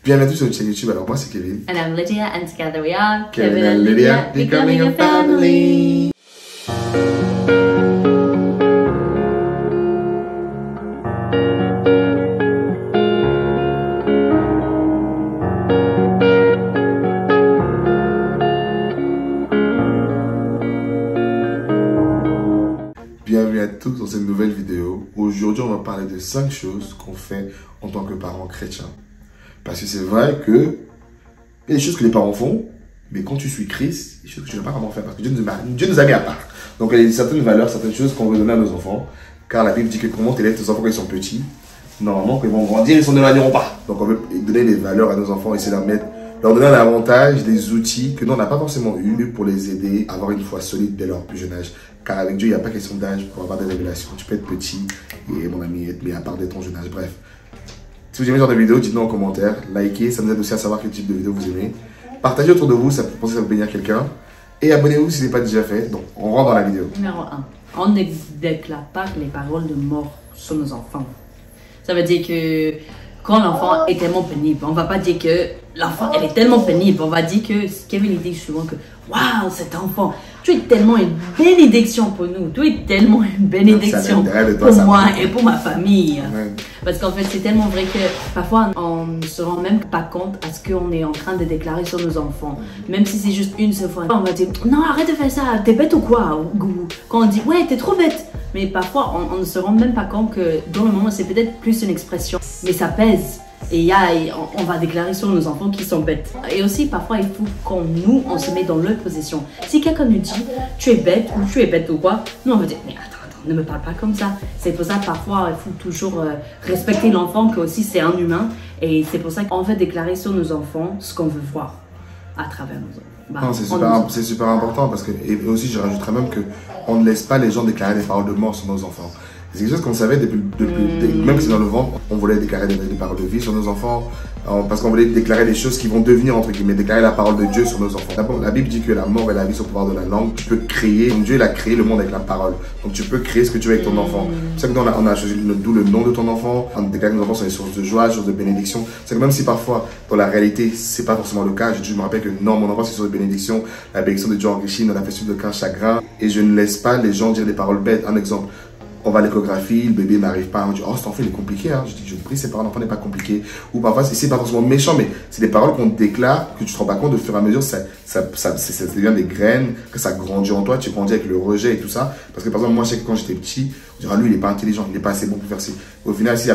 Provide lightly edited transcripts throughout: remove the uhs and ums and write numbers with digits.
Bienvenue sur le chaîne YouTube. Alors moi c'est Kevin. And I'm Lydia, and together we are Kevin and Lydia becoming a family. Bienvenue à tous dans cette nouvelle vidéo. Aujourd'hui, on va parler de 5 choses qu'on fait en tant que parents chrétiens. Parce que c'est vrai que il y a des choses que les parents font, mais quand tu suis Christ, il y a des choses que tu n'as pas vraiment faire parce que Dieu nous a mis à part. Donc il y a certaines valeurs, certaines choses qu'on veut donner à nos enfants. Car la Bible dit que comment tu élèves tes enfants quand ils sont petits, normalement quand ils vont grandir, ils ne s'en éloigneront pas. Donc on veut donner des valeurs à nos enfants, essayer de leur donner un avantage, des outils que nous on n'a pas forcément eu pour les aider à avoir une foi solide dès leur plus jeune âge. Car avec Dieu, il n'y a pas question d'âge pour avoir des révélations. Tu peux être petit et mon ami être mis à part de ton jeune âge. Bref. Si vous aimez ce genre de vidéo, dites-nous en commentaire, likez, ça nous aide aussi à savoir quel type de vidéo vous aimez. Partagez autour de vous, ça peut penser que ça peut bénir quelqu'un. Et abonnez-vous si ce n'est pas déjà fait. Donc, on rentre dans la vidéo. Numéro 1. On ne déclare pas les paroles de mort sur nos enfants. Ça veut dire que quand l'enfant est tellement pénible, on ne va pas dire que l'enfant elle est tellement pénible. On va dire que Kevin dit souvent que waouh, cet enfant, tu es tellement une bénédiction pour nous. Tu es tellement une bénédiction pour moi et pour ma famille. Ouais. Parce qu'en fait, c'est tellement vrai que parfois, on ne se rend même pas compte à ce qu'on est en train de déclarer sur nos enfants. Même si c'est juste une seule fois. On va dire, non, arrête de faire ça, t'es bête ou quoi? Quand on dit, ouais, t'es trop bête. Mais parfois, on ne se rend même pas compte que dans le moment, c'est peut-être plus une expression. Mais ça pèse. Et on va déclarer sur nos enfants qui sont bêtes. Et aussi, parfois, il faut qu'on on se met dans leur position. Si quelqu'un nous dit, tu es bête ou tu es bête ou quoi, nous, on va dire, mais attends, ne me parle pas comme ça. C'est pour ça, parfois, il faut toujours respecter l'enfant, que aussi c'est un humain. Et c'est pour ça qu'on veut déclarer sur nos enfants ce qu'on veut voir à travers nos enfants. C'est super important parce que, et aussi, je rajouterais même qu'on ne laisse pas les gens déclarer des paroles de mort sur nos enfants. C'est quelque chose qu'on savait depuis même si dans le ventre, on voulait déclarer des paroles de vie sur nos enfants, parce qu'on voulait déclarer des choses qui vont devenir, entre guillemets, déclarer la parole de Dieu sur nos enfants. D'abord, la Bible dit que la mort et la vie sont au pouvoir de la langue. Tu peux créer, donc Dieu il a créé le monde avec la parole. Donc tu peux créer ce que tu veux avec ton enfant. C'est pour ça que on a choisi d'où le nom de ton enfant, on déclare que nos enfants sont des sources de joie, des sources de bénédiction. C'est que même si parfois, dans la réalité, c'est pas forcément le cas, je me rappelle que non, mon enfant c'est une source de bénédiction, la bénédiction de Dieu enrichit, ne la fait suivre de qu'un chagrin, et je ne laisse pas les gens dire des paroles bêtes. Un exemple. On va à l'échographie, le bébé n'arrive pas, on dit oh cet enfant il est compliqué, hein. Je dis je vous prie c'est pas un enfant n'est pas compliqué, ou parfois c'est pas forcément méchant mais c'est des paroles qu'on déclare que tu te rends pas compte, de fur et à mesure ça devient des graines, que ça grandit en toi, tu grandis avec le rejet et tout ça, parce que par exemple moi je sais que quand j'étais petit, on dirait lui il est pas intelligent, il est pas assez bon pour faire ci. Au final si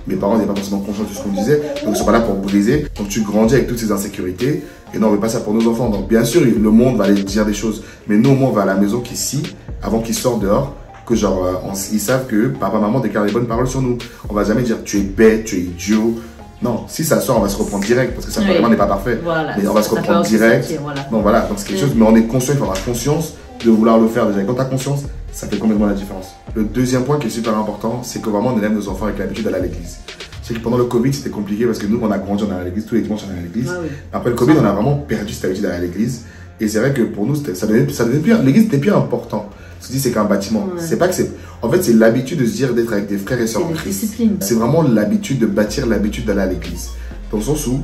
mes parents n'étaient pas forcément conscients de ce qu'on disait, donc ils sont pas là pour briser, donc tu grandis avec toutes ces insécurités, et non on veut pas ça pour nos enfants, donc bien sûr le monde va aller dire des choses, mais nous au moins on va à la maison qu'ici, avant qu'ils sortent dehors, que genre, ils savent que papa, maman déclarent les bonnes paroles sur nous. On va jamais dire tu es bête, tu es idiot. Non, si ça sort, on va se reprendre direct parce que ça vraiment n'est pas parfait. Voilà, mais on va se reprendre direct. Voilà. Non, voilà, donc c'est quelque chose, mais on est conscient, il faut avoir conscience de vouloir le faire déjà. Et quand tu as conscience, ça fait complètement la différence. Le deuxième point qui est super important, c'est que vraiment on élève nos enfants avec l'habitude d'aller à l'église. C'est que pendant le Covid, c'était compliqué parce que nous, on a grandi, on allait à l'église, tous les dimanches, on allait à l'église. Ah, oui. Après le Covid, on a vraiment perdu cette habitude d'aller à l'église. Et c'est vrai que pour nous, l'église n'était plus important. Ce que je dis, c'est qu'un bâtiment. Ouais. C'est pas que c'est. En fait, c'est l'habitude de se dire d'être avec des frères et sœurs en Christ. C'est vraiment l'habitude de bâtir l'habitude d'aller à l'église. Dans le sens où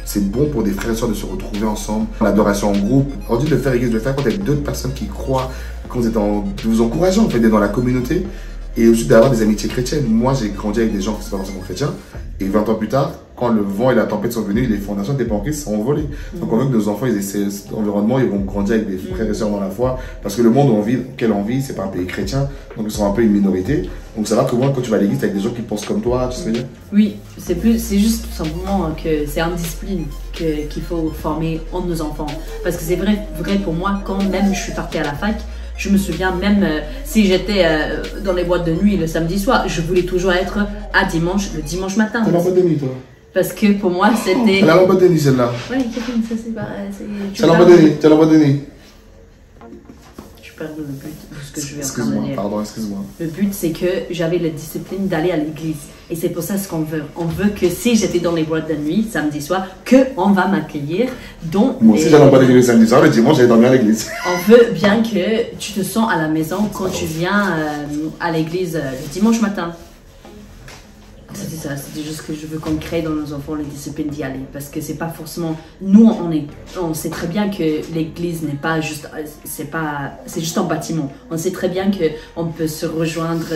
c'est bon pour des frères et sœurs de se retrouver ensemble. L'adoration en groupe. On dit de faire l'église, de le faire quand il y a d'autres personnes qui croient, quand vous êtes de vous encourager en fait, d'être dans la communauté. Et aussi d'avoir des amitiés chrétiennes. Moi, j'ai grandi avec des gens qui ne sont pas forcément chrétiens. Et 20 ans plus tard, quand le vent et la tempête sont venus, les fondations des banquiers se sont envolées. Donc on veut que nos enfants, ils aient cet environnement, ils vont grandir avec des frères et sœurs dans la foi. Parce que le monde où on vit, c'est pas un pays chrétien. Donc ils sont un peu une minorité. Donc ça va que moi, quand tu vas à l'église, avec des gens qui pensent comme toi, tu sais bien. Oui, c'est juste tout simplement que c'est une discipline qu'il faut former entre nos enfants. Parce que c'est vrai pour moi, quand même je suis partie à la fac, je me souviens même si j'étais dans les boîtes de nuit le samedi soir, je voulais toujours être le dimanche matin. T'as la boîte de nuit toi? Parce que pour moi c'était... T'as la boîte de nuit celle-là? Oui, ça c'est pas... T'as la boîte de nuit, t'as la boîte de nuit. Je perds le but de ce que je vais Excuse-moi, pardon, excuse-moi. Le but c'est que j'avais la discipline d'aller à l'église. Et c'est pour ça ce qu'on veut. On veut que si j'étais dans les boîtes de nuit samedi soir, qu'on va m'accueillir dans moi aussi j'allais pas l'église le samedi soir, le dimanche j'allais dormir à l'église. On veut bien que tu te sens à la maison quand tu viens à l'église le dimanche matin. C'était ça, c'était juste que je veux qu'on crée dans nos enfants les disciplines d'y aller. Parce que c'est pas forcément. Nous, on sait très bien que l'église n'est pas juste. C'est juste un bâtiment. On sait très bien qu'on peut se rejoindre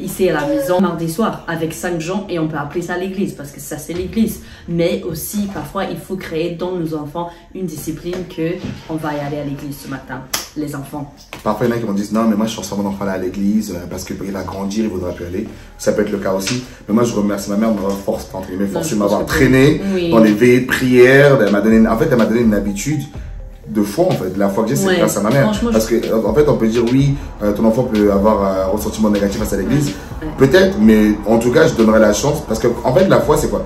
ici à la maison mardi soir avec 5 gens et on peut appeler ça l'église parce que ça, c'est l'église. Mais aussi, parfois, il faut créer dans nos enfants une discipline qu'on va y aller à l'église ce matin, les enfants. Parfois, il y en a qui vont dire non, mais moi je force mon enfant à l'église parce qu'il va grandir, il voudra plus aller. Ça peut être le cas aussi. Mais moi, je remercie ma mère de m'avoir forcé de m'avoir traîné dans les veillées de prière. Elle m'a donné une habitude de foi, en fait. La foi que j'ai, c'est grâce à ma mère. Parce que, en fait, on peut dire oui, ton enfant peut avoir un ressentiment négatif face à l'église. Peut-être, mais en tout cas, je donnerai la chance. Parce que, en fait, la foi, c'est quoi?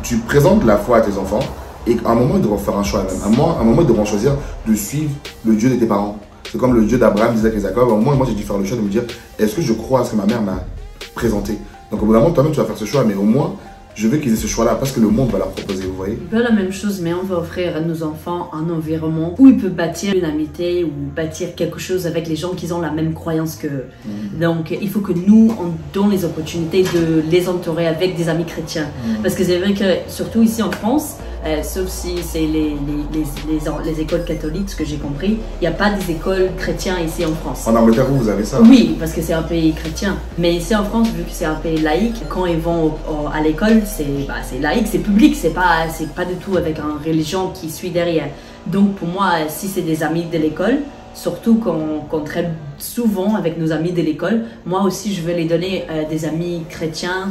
Tu présentes la foi à tes enfants et à un moment, ils devront faire un choix. À un moment, ils devront choisir de suivre le Dieu de tes parents. C'est comme le Dieu d'Abraham, d'Isaac et Jacob. Au moins, moi, j'ai dû faire le choix de me dire, est-ce que je crois à ce que ma mère m'a présenté? Donc, au bout d'un moment, toi-même, tu vas faire ce choix, mais au moins, je veux qu'ils aient ce choix-là parce que le monde va leur proposer, vous voyez. Un peu la même chose, mais on va offrir à nos enfants un environnement où ils peuvent bâtir une amitié ou bâtir quelque chose avec les gens qui ont la même croyance qu'eux. Donc, il faut que nous, on donne les opportunités de les entourer avec des amis chrétiens. Parce que c'est vrai que, surtout ici en France, sauf si c'est les écoles catholiques, ce que j'ai compris, il n'y a pas des écoles chrétiennes ici en France. En Angleterre, vous avez ça? Oui, parce que c'est un pays chrétien. Mais ici en France, vu que c'est un pays laïque, quand ils vont à l'école, c'est laïque, c'est public, c'est pas du tout avec une religion qui suit derrière. Donc pour moi, si c'est des amis de l'école, surtout qu'on traite souvent avec nos amis de l'école, moi aussi je veux les donner des amis chrétiens.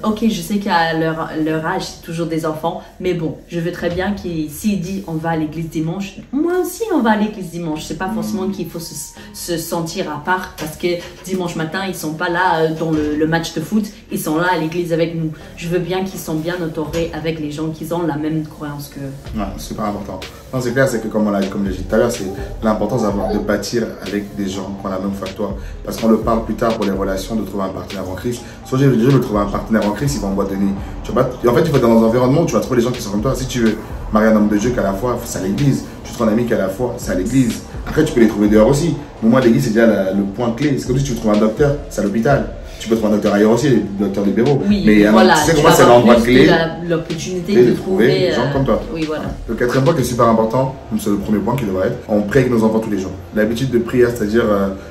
Ok, je sais qu'à leur âge c'est toujours des enfants, mais bon, je veux très bien qu'ils, s'ils disent on va à l'église dimanche, moi aussi on va à l'église dimanche. C'est pas forcément qu'il faut se sentir à part parce que dimanche matin ils sont pas là dans le match de foot, ils sont là à l'église avec nous. Je veux bien qu'ils sont bien entourés avec les gens qui ont la même croyance qu'eux. Ouais, super important. Non, c'est clair, c'est que comme j'ai dit tout à l'heure, c'est l'importance de bâtir avec des gens qui ont la même foi que toi. Parce qu'on le parle plus tard pour les relations, de trouver un partenaire en Christ. Soit je veux trouver un partenaire en Christ, il va en boîte de nuit. En fait, tu vas dans un environnement où tu vas trouver des gens qui sont comme toi. Si tu veux marier un homme de Dieu qui a la foi, c'est à l'église. Tu trouves un ami qui a la foi, c'est à l'église. Après, tu peux les trouver dehors aussi. Mais moi, l'église, c'est déjà le point clé. C'est comme si tu veux trouver un docteur, c'est à l'hôpital. Tu peux trouver un docteur ailleurs aussi, le docteur libéraux. Oui, mais voilà, tu sais que moi, c'est l'endroit clé. L'opportunité de trouver des gens comme toi. Oui, voilà. Le quatrième point qui est super important, c'est le premier point qui devrait être, on prie avec nos enfants tous les jours. L'habitude de prière, c'est-à-dire,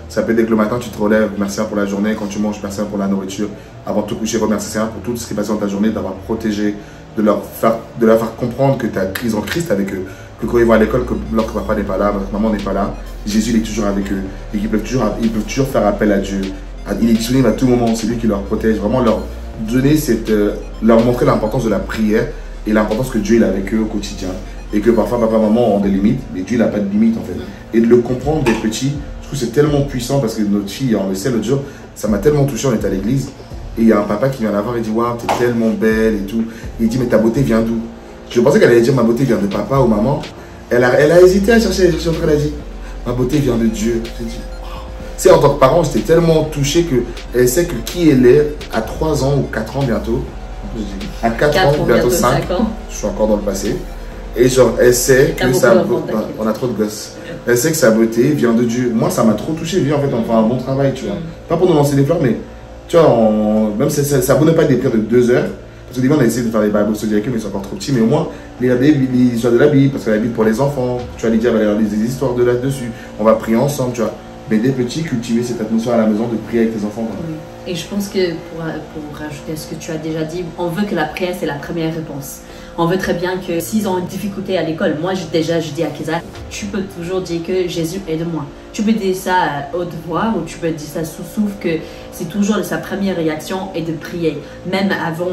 ça peut être dès que le matin, tu te relèves, merci pour la journée, quand tu manges, merci pour la nourriture, avant de te coucher, remercie Seigneur pour tout ce qui est passé dans ta journée, d'avoir protégé, de leur faire comprendre que tu as pris en Christ avec eux, que quand ils vont à l'école, que leur papa n'est pas là, votre maman n'est pas là, Jésus il est toujours avec eux, et qu'ils peuvent toujours faire appel à Dieu. Il est disponible à tout moment, c'est lui qui leur protège, vraiment leur donner leur montrer l'importance de la prière et l'importance que Dieu il a avec eux au quotidien. Et que parfois papa, maman ont des limites, mais Dieu n'a pas de limites en fait. Et de le comprendre des petits, je trouve que c'est tellement puissant parce que notre fille, on le sait l'autre jour, ça m'a tellement touché, on était à l'église, et il y a un papa qui vient la voir et dit waouh, t'es tellement belle et tout. Et il dit mais ta beauté vient d'où? Je pensais qu'elle allait dire ma beauté vient de papa ou maman. Elle a hésité à chercher, elle a dit ma beauté vient de Dieu. J'ai dit, c'est en tant que parent, j'étais tellement touché qu'elle sait que qui elle est à 3 ans ou 4 ans bientôt. À 4 ans, bientôt 5, je suis encore dans le passé. Et genre, elle sait que on a trop de gosses. Elle sait que sa beauté vient de Dieu. Moi, ça m'a trop touché. Lui, en fait, on fait un bon travail, tu vois. Pas pour nous lancer des fleurs, mais tu vois, même si ça ne pas des prières de 2 heures. Parce qu'au début, on a essayé de faire les Bible study avec eux, mais ils sont encore trop petits. Mais au moins, les histoires de la Bible, parce que la Bible pour les enfants, tu vas les dire, lire des histoires de là-dessus. On va prier ensemble, tu vois. Mais dès petits, cultiver cette atmosphère à la maison de prier avec tes enfants. Oui. Et je pense que pour rajouter à ce que tu as déjà dit, on veut que la prière, c'est la première réponse. On veut très bien que s'ils ont une difficulté à l'école, moi je dis à Kézar, tu peux toujours dire que Jésus aide-moi. Tu peux dire ça à haute voix ou tu peux dire ça sous souffle, que c'est toujours sa première réaction est de prier. Même avant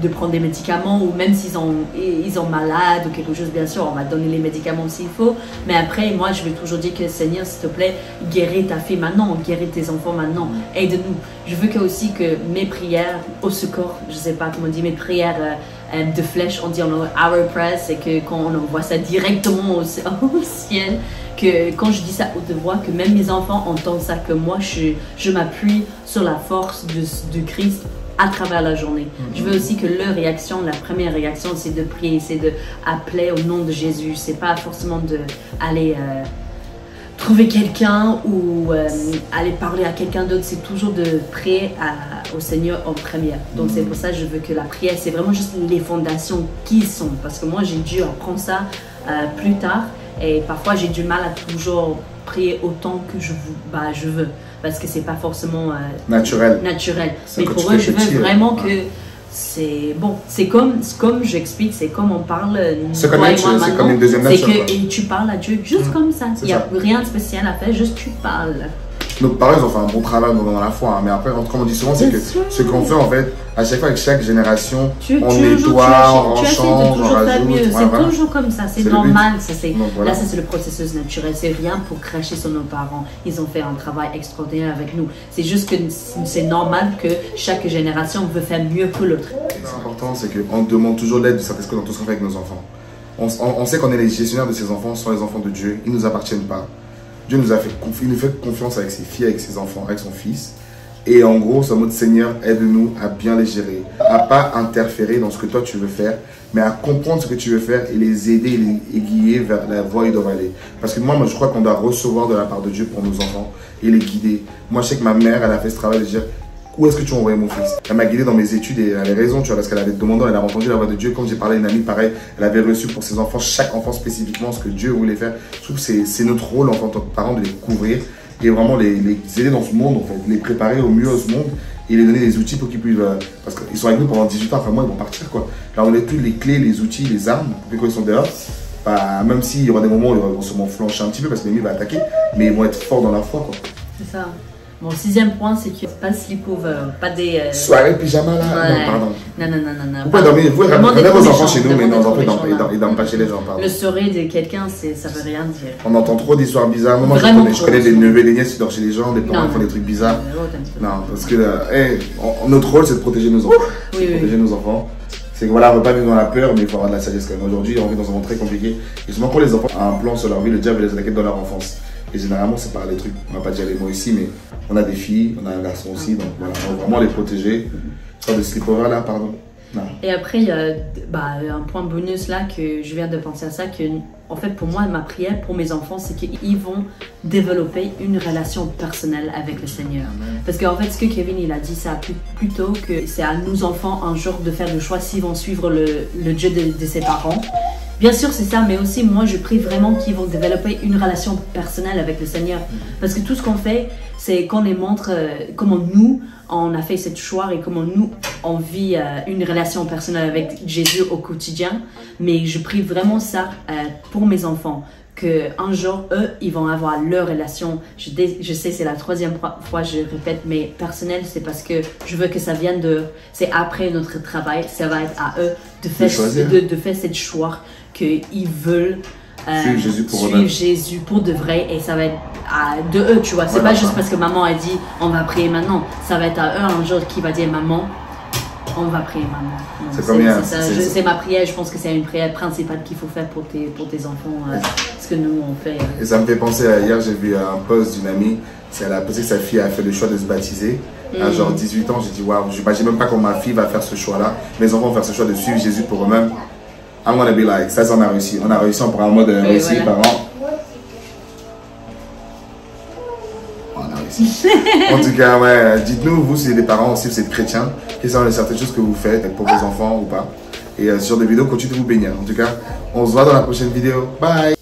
de prendre des médicaments ou même s'ils ont malade ou quelque chose, bien sûr, on va donner les médicaments s'il faut. Mais après, moi je vais toujours dire que Seigneur, s'il te plaît, guéris ta fille maintenant, guéris tes enfants maintenant, aide-nous. Je veux aussi que mes prières au secours, je sais pas comment on dit, mes prières de flèche, on dit en our prayers, c'est que quand on envoie ça directement au ciel, que quand je dis ça haute voix, que même mes enfants entendent ça, que moi je m'appuie sur la force de Christ à travers la journée. Je veux aussi que leur réaction, la première réaction, c'est de prier, c'est d'appeler au nom de Jésus. C'est pas forcément d'aller trouver quelqu'un ou aller parler à quelqu'un d'autre, c'est toujours de prier au Seigneur en première. Donc c'est pour ça que je veux que la prière, c'est vraiment juste les fondations qui sont. Parce que moi, j'ai dû apprendre ça plus tard. Et parfois, j'ai du mal à toujours prier autant que je veux. Parce que c'est pas forcément naturel. Mais pour eux, je veux vraiment que c'est bon. C'est comme j'explique, c'est comme on parle. C'est comme une deuxième nature. Et tu parles à Dieu juste comme ça. Il n'y a rien de spécial à faire, juste tu parles. Nos parents, ils ont fait un bon travail dans la foi, hein. Mais après, comme on dit souvent, c'est que ce qu'on fait, en fait, à chaque fois, avec chaque génération, on nettoie, on change, on rajoute. C'est toujours comme ça, c'est normal. Là, ça, c'est le processus naturel. C'est rien pour cracher sur nos parents. Ils ont fait un travail extraordinaire avec nous. C'est juste que c'est normal que chaque génération veut faire mieux que l'autre. Ce qui est important, c'est qu'on demande toujours l'aide du Saint-Esprit dans tout ce qu'on fait avec nos enfants. On sait qu'on est les gestionnaires de ces enfants, ce sont les enfants de Dieu. Ils ne nous appartiennent pas. Dieu nous fait confiance avec ses filles, avec ses enfants, avec son fils. Et en gros, ce mot Seigneur, aide-nous à bien les gérer. À pas interférer dans ce que toi tu veux faire, mais à comprendre ce que tu veux faire et les aider et guider vers la voie où ils doivent aller. Parce que moi, je crois qu'on doit recevoir de la part de Dieu pour nos enfants et les guider. Moi, je sais que ma mère, elle a fait ce travail de dire, où est-ce que tu as envoyé mon fils? Elle m'a guidé dans mes études et elle avait raison, tu vois, parce qu'elle avait demandé, elle avait entendu la voix de Dieu. Comme j'ai parlé à une amie, pareil, elle avait reçu pour ses enfants, chaque enfant spécifiquement, ce que Dieu voulait faire. Je trouve que c'est notre rôle en tant que parents de les couvrir et vraiment les aider dans ce monde, en fait, les préparer au mieux à ce monde et les donner des outils pour qu'ils puissent. Parce qu'ils sont avec nous pendant 18 ans, enfin moi, ils vont partir, quoi. Là, on a tous les clés, les outils, les armes, pour que quand ils sont dehors, bah, même s'il y aura des moments où ils vont sûrement flancher un petit peu parce que l'ennemi va attaquer, mais ils vont être forts dans la foi, quoi. C'est ça. Mon sixième point, c'est qu'il n'y a pas de sleepover, pas des... Soirée pyjama là. Ouais. Non, pardon. Non. Vous pouvez dormir, vous ramenez vos enfants chez nous, mais nos enfants ils dorment pas chez les gens, pardon. Le soirée de quelqu'un, ça veut rien dire. On entend trop d'histoires bizarres. Moi, je connais des neveux et des nièces qui dorment chez les gens, des parents qui font des trucs bizarres. Non, parce que notre rôle, c'est de protéger nos enfants. Protéger nos enfants. C'est que voilà, on ne veut pas vivre dans la peur, mais il faut avoir de la sagesse quand même. Aujourd'hui, on vit dans un monde très compliqué. Et souvent, pour les enfants, un plan sur leur vie, le diable les inquiète dans leur enfance. Et généralement, c'est par les trucs, on va pas dire les mots ici, mais on a des filles, on a un garçon aussi, donc voilà, on va vraiment les protéger. Soit de sleepover là, pardon. Non. Et après, il y a un point bonus là que je viens de penser à ça, que en fait pour moi, ma prière pour mes enfants, c'est qu'ils vont développer une relation personnelle avec le Seigneur. Parce qu'en fait, ce que Kevin il a dit, ça plutôt que c'est à nous enfants un jour de faire le choix s'ils vont suivre le Dieu de ses parents. Bien sûr, c'est ça, mais aussi, moi, je prie vraiment qu'ils vont développer une relation personnelle avec le Seigneur. Parce que tout ce qu'on fait, c'est qu'on les montre comment nous, on a fait cette choix et comment nous, on vit une relation personnelle avec Jésus au quotidien. Mais je prie vraiment ça pour mes enfants. Qu'un jour, eux, ils vont avoir leur relation. Je sais, c'est la troisième fois je répète, mais personnel, c'est parce que je veux que ça vienne de... C'est après notre travail, ça va être à eux de faire cette choix qu'ils veulent suivre Jésus pour de vrai. Et ça va être de eux, tu vois. C'est pas juste parce que maman a dit, on va prier maintenant. Ça va être à eux un jour qui va dire, maman, on va prier maintenant. C'est ma prière, je pense que c'est une prière principale qu'il faut faire pour tes enfants, ce que nous on fait. Et ça me fait penser à hier, j'ai vu un post d'une amie, elle a posté que sa fille a fait le choix de se baptiser. À genre 18 ans, j'ai dit waouh, j'imagine même pas comment ma fille va faire ce choix-là. Mes enfants vont faire ce choix de suivre Jésus pour eux-mêmes. I'm gonna be like, ça on a réussi. On a réussi, on prend un mode réussi, voilà. Parents. En tout cas, ouais, dites-nous, vous, si les parents aussi, vous êtes chrétiens, quelles sont les certaines choses que vous faites pour vos enfants ou pas. Et sur des vidéos, continuez de vous baigner. En tout cas, on se voit dans la prochaine vidéo. Bye!